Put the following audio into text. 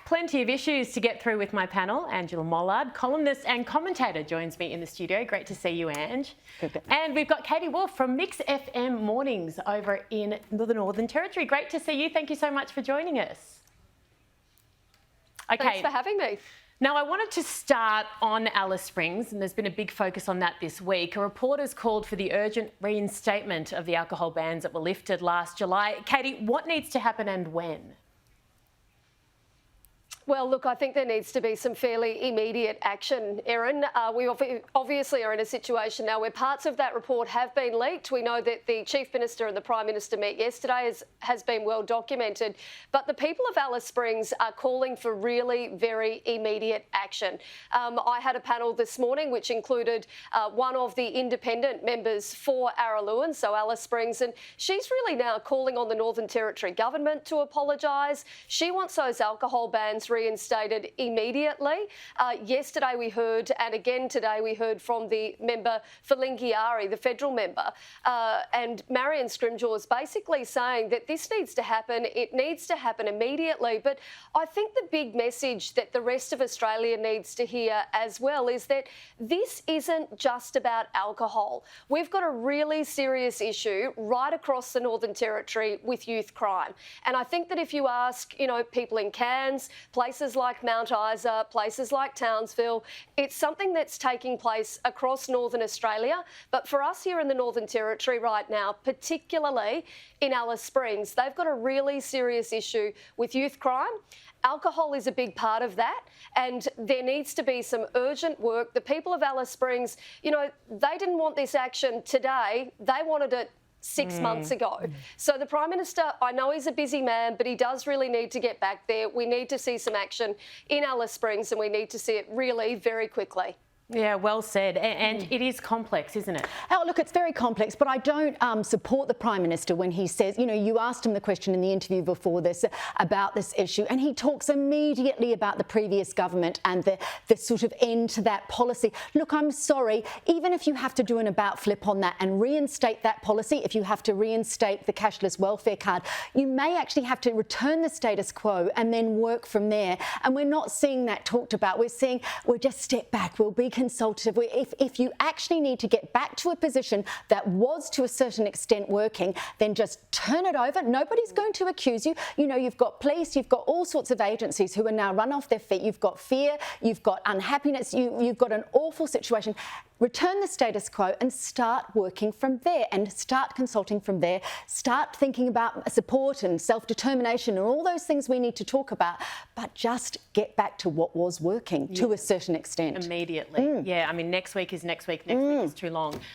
Plenty of issues to get through with my panel. Angela Mollard, columnist and commentator, joins me in the studio. Great to see you, Ange. And we've got Katie Woolf from Mix FM Mornings over in the Northern Territory. Great to see you. Thank you so much for joining us. Okay. Thanks for having me. Now, I wanted to start on Alice Springs, and there's been a big focus on that this week. A report has called for the urgent reinstatement of the alcohol bans that were lifted last July. Katie, what needs to happen and when? Well, look, I think there needs to be some fairly immediate action, Erin. We obviously are in a situation now where parts of that report have been leaked. We know that the Chief Minister and the Prime Minister met yesterday, has been well documented. But the people of Alice Springs are calling for really very immediate action. I had a panel this morning which included one of the independent members for Araluen, so Alice Springs, and she's really now calling on the Northern Territory government to apologise. She wants those alcohol bans reinstated immediately. Yesterday we heard, and again today we heard from the member for Lingiari, the federal member, and Marion Scrimgeour is basically saying that this needs to happen. It needs to happen immediately. But I think the big message that the rest of Australia needs to hear as well is that this isn't just about alcohol. We've got a really serious issue right across the Northern Territory with youth crime. And I think that if you ask, people in Cairns, places like Mount Isa, places like Townsville, it's something that's taking place across Northern Australia. But for us here in the Northern Territory right now, particularly in Alice Springs, they've got a really serious issue with youth crime. Alcohol is a big part of that, and there needs to be some urgent work. The people of Alice Springs, they didn't want this action today. They wanted it 6 months ago. So the Prime Minister, I know he's a busy man, but he does really need to get back there. We need to see some action in Alice Springs, and we need to see it really very quickly. Yeah, well said. And it is complex, isn't it? Oh, look, it's very complex, but I don't support the Prime Minister when he says, you asked him the question in the interview before this about this issue, and he talks immediately about the previous government and the sort of end to that policy. Look, I'm sorry, even if you have to do an about flip on that and reinstate that policy, if you have to reinstate the cashless welfare card, you may actually have to return the status quo and then work from there. And we're not seeing that talked about. We're seeing we'll just step back, we'll be consultative. If you actually need to get back to a position that was to a certain extent working, then just turn it over. Nobody's going to accuse you. You've got police, you've got all sorts of agencies who are now run off their feet. You've got fear, you've got unhappiness, you've got an awful situation. Return the status quo and start working from there and start consulting from there. Start thinking about support and self-determination and all those things we need to talk about, but just get back to what was working to a certain extent. Immediately. Yeah, I mean, next week is next week. Next week is too long.